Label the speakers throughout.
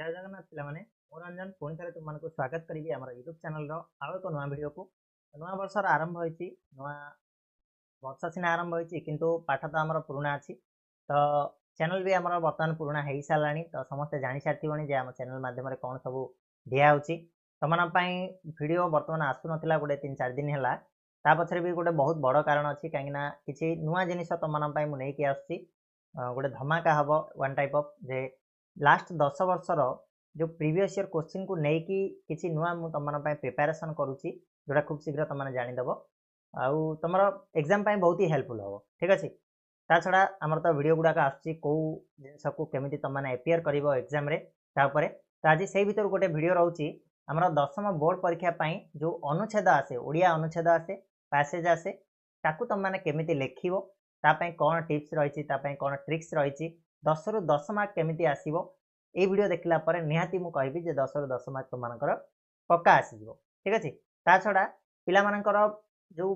Speaker 1: जय जगन्नाथ पिलामाने मोर रंजन पुणी थे तुमको स्वागत करी आम यूट्यूब चैनल एक नुआ भिड को नुआ वर्षर आरंभ होती नुआ वर्ष सीना आरंभ होती किंतु पाठ तो आम पुराणा अच्छी तो चैनल भी आम बर्तमान पुराणा हो सारा तो समस्ते जानी सारी जे आम चैनल मध्यम कौन सब दिया तुम भिड बर्तमान आसू ना गोटे 3-4 दिन है पचर भी गोटे बहुत बड़ कारण अच्छी कहीं किसी नुआ जिन तुम मुझे आसुच्ची गोटे धमाका हम one type of J last 10 वर्षर जो प्रीवियस ईयर क्वेश्चन को लेकिन किसी नुआ मुझे तुम प्रिपेरेसन करुच्ची जोटा खूब शीघ्र तुमने जानीदेव आउ तुम एग्जाम बहुत ही हेल्पफुल हम ठीक अच्छे ता छड़ा आमर तो वीडियो गुड़ाक आसुच्ची कौ जिनस को केमी तुमने एपियर कर एग्जाम तो आज से भर गोटे वीडियो रोचे आमर 10th बोर्ड परीक्षा जो अनुच्छेद आसे ओडिया अनुच्छेद आसे पैसेज आसे ताकू तुमने केमी लेखिबो तापाई कौन टिप्स रही कौन ट्रिक्स रही 10 ରୁ 10 मार्क केमी आसो ये वीडियो देखला पर निहाती मु कहबी जे 10 ରୁ 10 मार्क तुमकर पक्का आसीजो ठीक अच्छे ता छड़ा पिला मानकर जो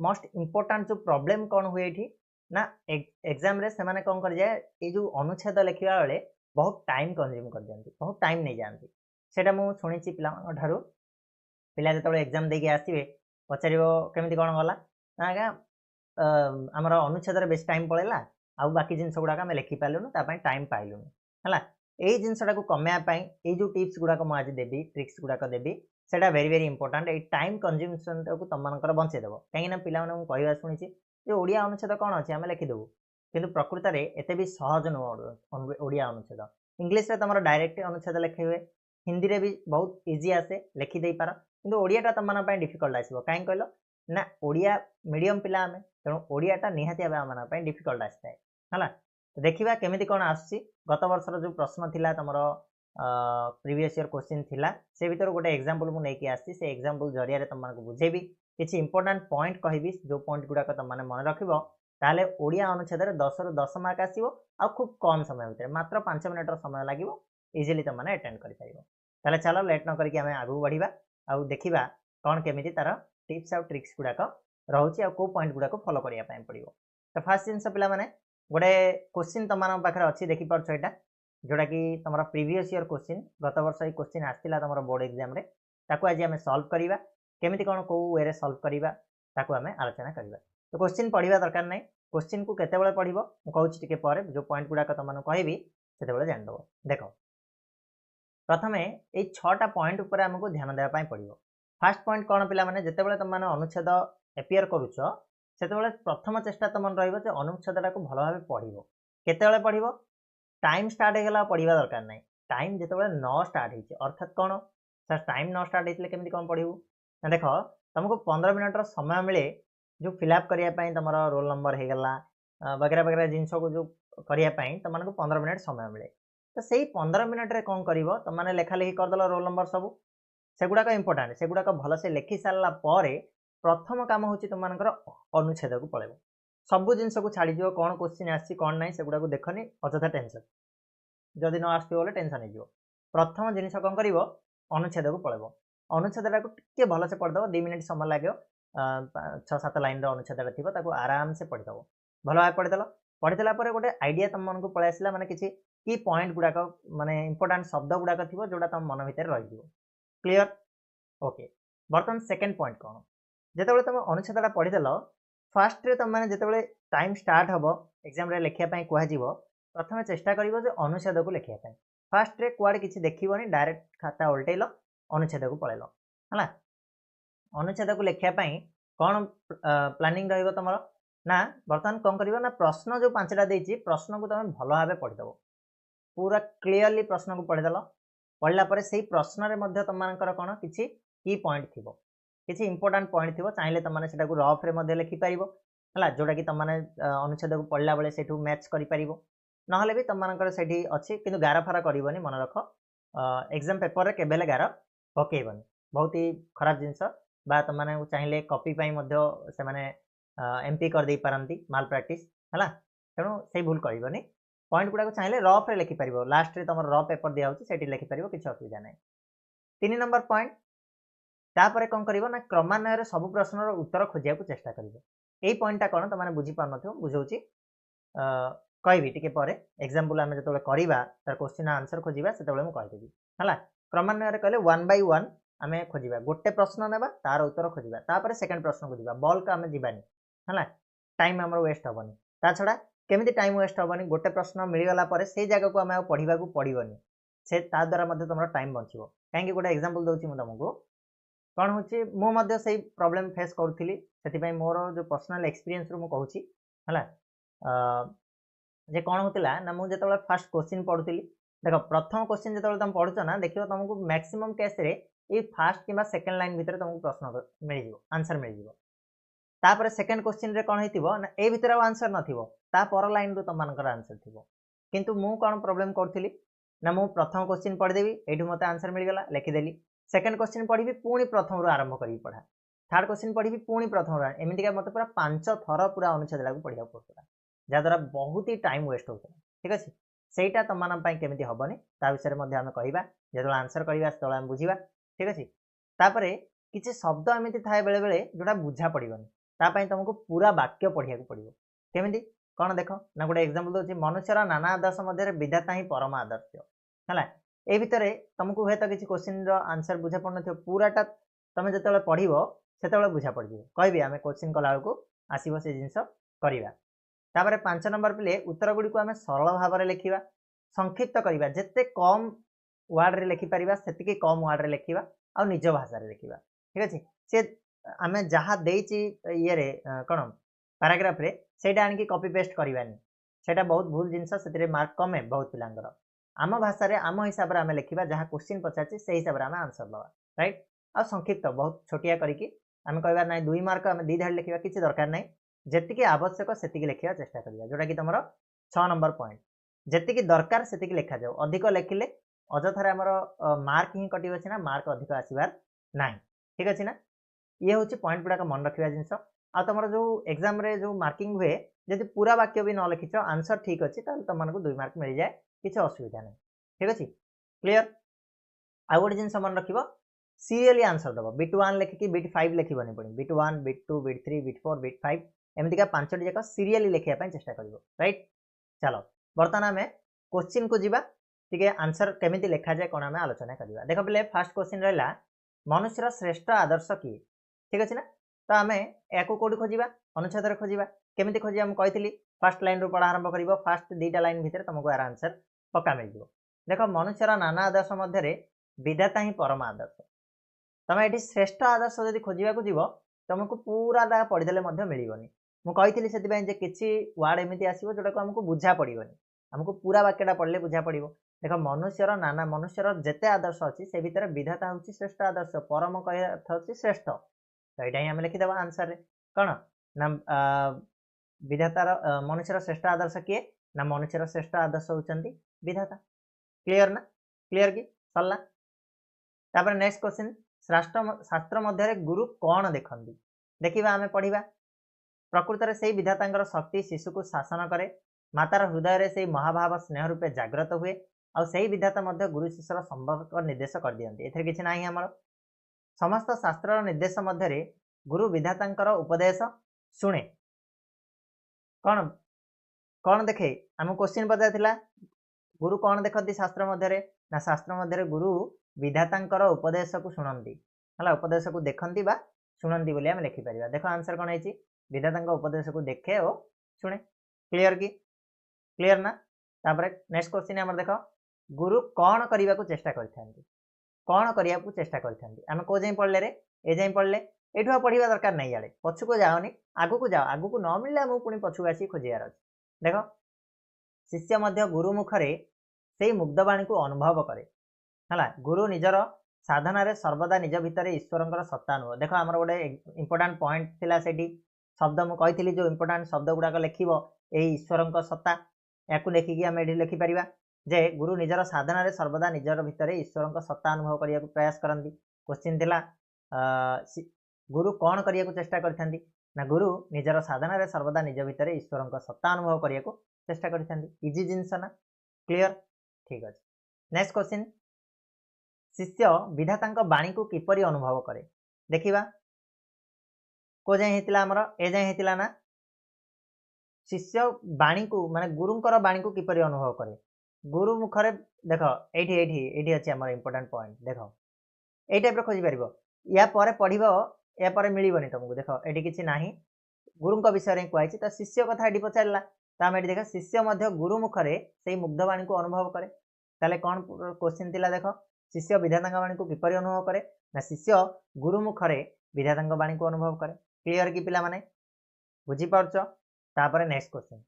Speaker 1: मोस्ट इम्पोर्टाट जो प्रॉब्लम कौन हुए ये ना एग्जाम रे से कौन कर जाए ये जो अनुच्छेद लिखा बेले बहुत टाइम कंज्यूम कर दियंती बहुत टाइम नहीं जाती सेटा मु सुनिछि पिला ठारू पिला जेतबेले एग्जाम देके आसीबे पचारिबो केमिति कोन गला ना आगा आमर अनुच्छेद रे बेस टाइम पळेला आउ बाकी जिनस गुड़ाक आम लिखिपारूँ टाइम पाइलुन है यही जिनसा को कमेवाई ये जो टिप्स गुड़ाक आज देवी ट्रिक्स गुड़ाक देवी से वेरी वेरी इंपोर्टाट ये टाइम कंज्यूमेशन को तुमकर बंचेदेव कहीं पिला कहवा शुणी जो ओडिया अनुच्छेद कौन अच्छे आम लिखिदेव कि प्रकृत में एत भी सहज नुह ओडिया अनुच्छेद इंग्लीश तुम डायरेक्ट अनुच्छेद लिखे हुए हिंदी में भी बहुत इजी आसे लिखिदे पार कि ओडियाटा तुम डिफिकल्ट आसो कहीं कहल ना ओडिया मीडियम पिला आम तेणु ओडियाटा निहाती भाव आम डिफिकल्ट आसता है तो देखा केमी कौन आसुच्ची गत वर्षर जो प्रश्न थिला तुमर प्रीवियस ईयर क्वेश्चन थिला से भीतर गोटे एग्जांपल मु नेकी आसी से एग्जांपल जरिया रे तुमको बुझेबी किसी इंपोर्टेंट पॉइंट कहबी जो पॉइंट गुड़ाक तुमने मन रखिबो ताले ओडिया अनुच्छेद 10 ରୁ 10 मार्क आसीबो आ खूब कम समय भीतर मात्र 5 मिनिट समय लागिबो इजीली तुमने अटेंड करि पाइबो ताले चलो लेट न करके हमें आगु बढ़िबा आ देखिबा कौन केमिति तार टिप्स आ ट्रिक्स गुड़ाक रहुची आ को पॉइंट गुड़ाक फॉलो करिया पय पड़िबो तो फास्ट जिनस पिला माने गोटे क्वेश्चन तुम पाखे अच्छी देखिपार यहाँ जोटा कि तुम प्रीवियस ईयर क्वेश्चन गत वर्ष ये क्वेश्चन आसाला तुम बोर्ड एग्जाम आज आम सल्व करवा केमी कौन कौ वे सल्व करवा आम आलोचना करवा तो क्वेश्चन पढ़ा दरकार ना क्वेश्चन को केतबेले पढ़ मुझे टी पर जो पॉइंट गुड़ाक तुमको कहबी से जानीदेव देख प्रथम ये 6टा पॉइंट उपर आमको ध्यान देवाई पड़ो फास्ट पॉइंट कौन पिला माने जितेबाला तुमने अनुच्छेद एपियर करुच से प्रथम चेष्टा तुम रही अनुच्छेदटा को भल भाव पढ़ केतबेले पढ़ टाइम स्टार्ट होगा पढ़ा दरकार ना टाइम जितेबाला न स्टार्ट हो अर्थात कौन सर टाइम न स्टार्ट होते केमी कौन पढ़ू ना देख तुमको 15 मिनट समय मिले जो फिलअप करने तुम रोल नंबर होगला वगैरह वगैरह जिनस को जो करने तुमको 15 मिनट समय मिले तो से 15 मिनट रे कौन कर तुमने लेखा लेखि करदेल रोल नंबर सब सेगुड़ाक इंपोर्टाट सेगुड़ाक भलसे लिखि सारा प्रथम काम हूँ तुम अनुच्छेद को पलैब सब जिनस को छाड़ीज कौन क्वेश्चन आसी कौन ना सेगुड़ा को देखनी अଯଥା टेंशन जदि न आसो टेंशन हो प्रथम जिनस कौन कर अनुच्छेद को पलैब अनुच्छेदटा को टे भलसे पढ़देव 2 मिनिट समय लगे 6-7 लाइन अनुच्छेद थी आराम से पढ़ीदेव भल भाव पढ़ीदेल पढ़ीदेला गोटे आइडिया तुम मन को पलि आसला माने किसी की पॉइंट गुड़ाक माने इंपोर्टेंट शब्द गुड़ाक थी जोटा तुम मन भितर रही क्लियर ओके बर्तमान सेकेंड पॉइंट कौन जिते तुम अनुच्छेदटा पढ़ीदेल फास्ट रे तुम जिते टाइम स्टार्ट हम एग्जाम रे लिखापी कह प्रथम चेष्टा कर अनुच्छेद को लिखापी फास्ट रे कुआड़े किसी देखनी डायरेक्ट खाता उल्टेल अनुच्छेद को पलैल है अनुच्छेद को लिखापी कौन प्लानिंग रही तुम ना बर्तमान कौन कर ना प्रश्न जो 5टा देती प्रश्न को तुम भल भाव पढ़ीदेव पूरा क्लीयरली प्रश्न को पढ़ीदेल पढ़ला से प्रश्न में तुमकर कौन किसी की पॉइंट थी किसी इंपोर्टेंट पॉइंट थी चाहिए तुमने से रफ रे लिखिपार है जोटा कि तुमने अनुच्छेद को पढ़ला बेले से मैच कर ना भी तुमकर से अच्छी कि गार फार करनी मन रख एग्जाम पेपर केबेले गार पकेबनी बहुत ही खराब जिनस बा तुमने चाहिए कॉपी से एमपी कर दे पारती माल प्रैक्टिस है तेणु से भूल करनी पॉइंट गुड़ाक चाहिए रफ रे लिखिपार लास्ट रे तुम रफ पेपर दिखाई लिखिपार किसी असुविधा ना 3 नंबर पॉइंट तापर कौन कर ना क्रमान्वय सब प्रश्नर उत्तर खोजा चेष्टा कर यही पॉइंटा कौन तुमने बुझीपार बुझाऊँ कहबी टिके पर एग्जांपल आमे जतले करिबा तार क्वेश्चन आंसर खोजिबा सेतले मु कहि देबी हला क्रमान्वय रे कहले 1 बाय 1 आमे खोजिबा गोटे प्रश्न नेबा तार उत्तर खोजिबा तापर सेकंड प्रश्न को जिबा बल्क आमे जिबानी हला टाइम हमर वेस्ट होबनी ता छडा केमिति टाइम वेस्ट होबनी गोटे प्रश्न मिल गला पर से जगह को आमे पढिबा को पडिबनी से ता द्वारा मध्ये तमरो टाइम बंचिबो काहेकि गोटे एग्जांपल दउची मु तमको कोन होची मु मध्ये सेही प्रॉब्लम फेस करथिली सेति पई मोर जो पर्सनल एक्सपीरियंस रो मु कहूची हला जे कोन होतिला ना मु जेतबे फर्स्ट क्वेश्चन पढुतिली देखो प्रथम क्वेश्चन जेतबे तुम पढुछ ना देखियो तुमको मैक्सिमम केस रे ए फर्स्ट किबा सेकंड लाइन भितर तुमको प्रश्न मिल जिवो आंसर मिल जिवो तापर सेकंड क्वेश्चन रे कोन हेतिबो ना ए भितर आंसर नथिबो ता पर लाइन रो तुम मानकर आंसर थिबो किंतु मु कोन प्रॉब्लम करथिली ना मु प्रथम क्वेश्चन पढ देबी एठु मते आंसर मिल गेला लिखि देली सेकंड क्वेश्चन पढिबी पूरी प्रथम रो आरंभ करी पढा थर्ड क्वेश्चन पढिबी पूरी प्रथम रो एमिति का मते पूरा 5 थर पूरा अनुच्छेद लागू पढिया पड़तला जा द्वारा बहुत ही टाइम वेस्ट होता ठीक अछि सेटा तमन पई केमिति हबनी ता विषय मध्ये हम कहिबा जेतल आंसर करिबा तळे हम बुझिबा ठीक अछि तापरे किछि शब्द एमिति थाए बेले बेले जोटा बुझा पडिबनी ता पई तुमको पूरा वाक्य पढिया को पडिबो केमिति कोन देखो ना गोटे एग्जांपल दोछि मनुष्यर नाना आदर्श मध्ये विधाता ही परम आदर्श हला ए भितरे तुमको हेत किछि क्वेश्चन रो आंसर बुझा पडनथियो पूराटा तमे जेतले पढिबो सेतले बुझा पडिबो कहबी आमे क्वेश्चन कला को आसीबो से जिंस करिबा तापर 5 नंबर पिले उत्तर गुडी को आमे सरल भाव रे लिखिबा संक्षिप्त करिबा जत्ते कम वर्ड रे लिखि परिबा सेतिके कम वर्ड रे लिखिबा आ निज भाषा रे लिखिबा ठीक अछि से आमे जहा देइची ये रे कोन पैराग्राफ रे सेटा आनि कॉपी पेस्ट करिबानी सेटा बहुत भूल जिंस सेतिरे मार्क कमे बहुत पिलांगर आम भाषा रे आम हिसाब रे आमे लिखिबा जहा क्वेश्चन पचाची से हिसाब रे आमे आंसर दबा राइट आ संक्षिप्त बहुत छोटिया करिकि आमे कहबा नै 2 मार्क आमे 2 धाड लिखिबा किछि दरकार नै जेतिकी आवश्यक सेतिकी लिखिया चेष्टा करिया जोटा कि तमरो 6 नंबर पॉइंट जेतिकी दरकार सेतिकी लिखा जाऊ अधिक लिखिले अजथारे हमर मार्क ही कटिबो छी ना मार्क अधिक आसीबार नाही ठीक अछि ना ये होची पॉइंट गुडा का मन रखिया जिंस आ तमरो जो एग्जाम रे जो मार्किंग हुए जदि पूरा वाक्य भी न लिखिछ आंसर ठीक अछि त तमन को 2 मार्क मिल जाय किछ असुविधा नै ठीक अछि क्लियर आ गोटे जिंस मन रखिबो सीरियली आंसर दबो बिट 1 लिखि कि बिट 5 लिखिबनी पड़ी bit 1 bit 2 bit 3 bit 4 bit 5 एमती का पांचटी जाक सीरियली लिखिया पई चेष्टा करिवो राइट चलो वर्तमान हमें क्वेश्चन को जिबा ठीक है आंसर केमिति लिखा जाय कोन हमें आलोचना करिवा देखो पले फर्स्ट क्वेश्चन रहला मनुष्यर श्रेष्ठ आदर्श की ठीक अछि ना तो हमें एको कोडी खोजिबा अनुच्छेद रे खोजिबा केमिति खोजिबा हम कहितली फर्स्ट लाइन रो पढा आरंभ करिवो फर्स्ट दुईटा लाइन भितर तुमको यार आंसर पक्का मिल जिवो देखो मनुष्यर नाना आदर्श मध्य रे विधाता ही परम आदर्श तमे एठी श्रेष्ठ आदर्श जदि खोजिबा को जिवो तुमको पूरा दा पढि देले मध्य मिलिबनी मु कहितली सेति पय जे किछि वर्ड एमिति आसीबो जोटा को हमको बुझा पडिबनी हमको पूरा वाक्यटा पढले बुझा पडिबो देखो मनुष्यर नाना मनुष्यर जेते आदर्श अछि से भितर विधाता होछि श्रेष्ठ आदर्श परम कहि अर्थ होछि श्रेष्ठ तो एटा ही हम लिखि देबा आंसर रे कोन ना विधातार मनुष्यर श्रेष्ठ आदर्श किए ना मनुष्यर श्रेष्ठ आदर्श होचंती विधाता क्लियर ना क्लियर की सल्ला तापर नेक्स्ट क्वेश्चन शास्त्र मध्य रे गुरु कोन देखंती देखिबा हमें पढिबा प्रकृत रे सेही विधातांकर शक्ति शिशु को शासन करे मातार हृदय रे सेही महाभाव स्नेह रूपे जागृत हुए आ सेही विधाता मध्य गुरु शिष्यर संपर्क निर्देश कर दियंती एथरे किछि नाही हमर समस्त शास्त्र निर्देश मध्य रे गुरु विधातांकर उपदेश सुने कोन कोन देखे हम क्वेश्चन पजाथिला गुरु कोन देखंती शास्त्र मध्य रे ना शास्त्र मध्य रे गुरु विधातांकर उपदेश को सुनंती हला उपदेश को देखंती बा सुनंती बोली हम लिखि परिबा देखो आंसर कोन हैछि विधातांकर उपदेश को देखे ओ सुने क्लियर की क्लियर ना तापर नेक्स्ट क्वेश्चन हमर देखो गुरु कोन करिबा को चेष्टा करथांती कोन करिया को चेष्टा करथांती हम को जाई पढले रे ए जाई पढले एठु पढिबा दरकार नै याडे पछु को जाओनी आगु को जाओ आगु को न मिलले हम पुनी पछु आसी खोजियार अछि देखो शिष्य मध्य गुरु मुखरे सेही मुग्धवाणी को अनुभव करे हला गुरु निजर साधना रे सर्वदा निज भितर ईश्वरंकर सत्ता अनुभव देखो हमर गोटे इंपोर्टेंट पॉइंट थिला सेठी शब्द मु कहितली जो इंपोर्टेंट शब्द गुडा को लिखिबो एही ईश्वरंकर सत्ता याकु लेखि कि हम एठी लिखि परिबा जे गुरु निजर साधना रे सर्वदा निजर भितर ईश्वरंकर सत्ता अनुभव करिया को प्रयास करंती क्वेश्चन थिला गुरु कोन करिया को चेष्टा करथांती ना गुरु निजर साधना रे सर्वदा निज भितर ईश्वरंकर सत्ता अनुभव करिया को चेष्टा करथांती इजी जिंस ना क्लियर ठीक अछि नेक्स्ट क्वेश्चन शिष्य विधातांक बाणी को किपरि अनुभव करे देखिबा को जाय हेतिला हमर ए जाय हेतिला ना शिष्य बाणी को माने गुरुंकर बाणी को किपरि अनुभव करे गुरु मुखरे देख एठी अछि हमर इंपोर्टेंट पॉइंट देख एई टाइप रो खोजि परिबो या परे पढिबो या परे मिलिबनी तुमको देख एठी किछि नाही गुरुंक विषय रे कहैछि त शिष्य कथा एठी पचारला त हम एठी देख शिष्य मध्य गुरु मुखरे सेई मुग्ध बाणी को अनुभव करे ताले कोन क्वेश्चन तिला देख शिष्य विधातांग बाणी को किपरि अनुभव करे ना शिष्य गुरु मुखरे विधातांग बाणी को अनुभव करे क्लियर की पिला माने बुझी पारछ तापरे नेक्स्ट क्वेश्चन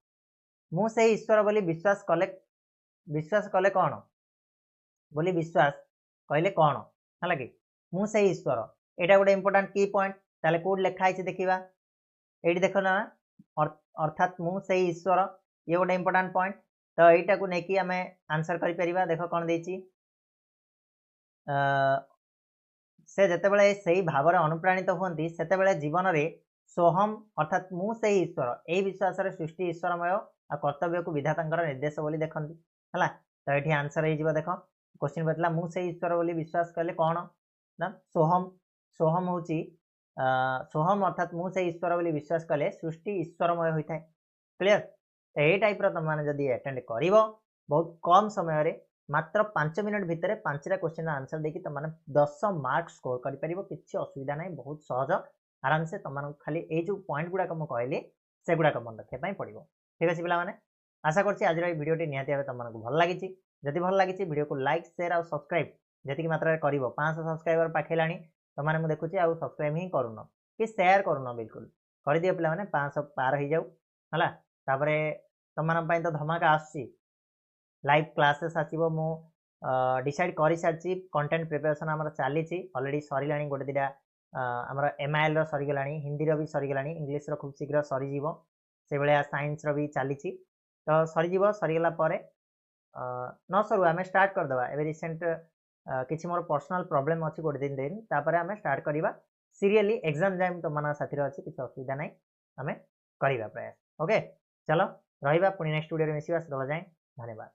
Speaker 1: मु सेई ईश्वर बोली विश्वास कले कोन बोली विश्वास कहले कोन हला कि मु सेई ईश्वर एटा गोटे इंपोर्टेंट की पॉइंट ताले कोड लिखा आइछि देखिबा एठी देखो ना अर्थात मु सेई ईश्वर ये गोटे इंपोर्टेंट पॉइंट तो एटा को नेकी हमें आंसर करि परिबा देखो कोन देछि से जते बेले सेई भाव रे अनुप्राणित होंती सेते बेले जीवन रे सोहम अर्थात मु सेई ईश्वर एई विश्वास रे सृष्टि ईश्वरमय आ कर्तव्य को विधातांकर निर्देश बोली देखंती हला तो एठी आंसर हे जिवो देखो क्वेश्चन बतला मु सेई ईश्वर बोली विश्वास करले कोन ना सोहम होची सोहम अर्थात मु सेई ईश्वर बोली विश्वास कले सृष्टि ईश्वरमय होइथाय क्लियर एई टाइप रो तमाने जदी अटेंड करिवो बहुत कम समय रे मात्र 5 मिनट भितर 5टा क्वेश्चन आंसर देखि तमाने 10 मार्क स्कोर करि परिबो किछि असुविधा नै बहुत सहज आराम से तमान खाली ए जो पॉइंट गुडा को कहली से गुडा को मन रखिया पई पड़िबो ठीक अछि पिला माने आशा करछि आज रो वीडियो टी निहाती भाबे तमान को भल लागिछि जदि भल लागिछि वीडियो को लाइक शेयर और सब्सक्राइब जति की मात्रा रे करिवो 500 सब्सक्राइबर पाखेलानी तमाने मु देखुछि आ सब्सक्राइब ही करूनो कि शेयर करूनो बिल्कुल कर दियो पिला माने 500 पार हो जाऊ हला तापरे तमान पई तो धमाका आछि लाइव क्लासेस आसीबो मु डिसाइड करि सारछि कंटेंट प्रिपरेशन हमर चाली छि ऑलरेडी सरिलानी गोटे दिडा हमर एमआईएल रो सरि गलानी हिंदी रो भी सरि गलानी इंग्लिश रो खूब शीघ्र सरि जीवो से बेले साइंस रो भी चाली छि तो सरि जीवो सरि गला परे न सरू हमें स्टार्ट कर दबा एबे रिसेंट किछि मोर पर्सनल प्रॉब्लम अछि गोटे दिन तापरे हमें स्टार्ट करिबा सीरियली एग्जाम टाइम तो मना साथी रो अछि किछि असुविधा नै हमें करिबा प्रयास ओके चलो रहिबा पुनी नेक्स्ट वीडियो रे मिसिबा सदला जाय धन्यवाद।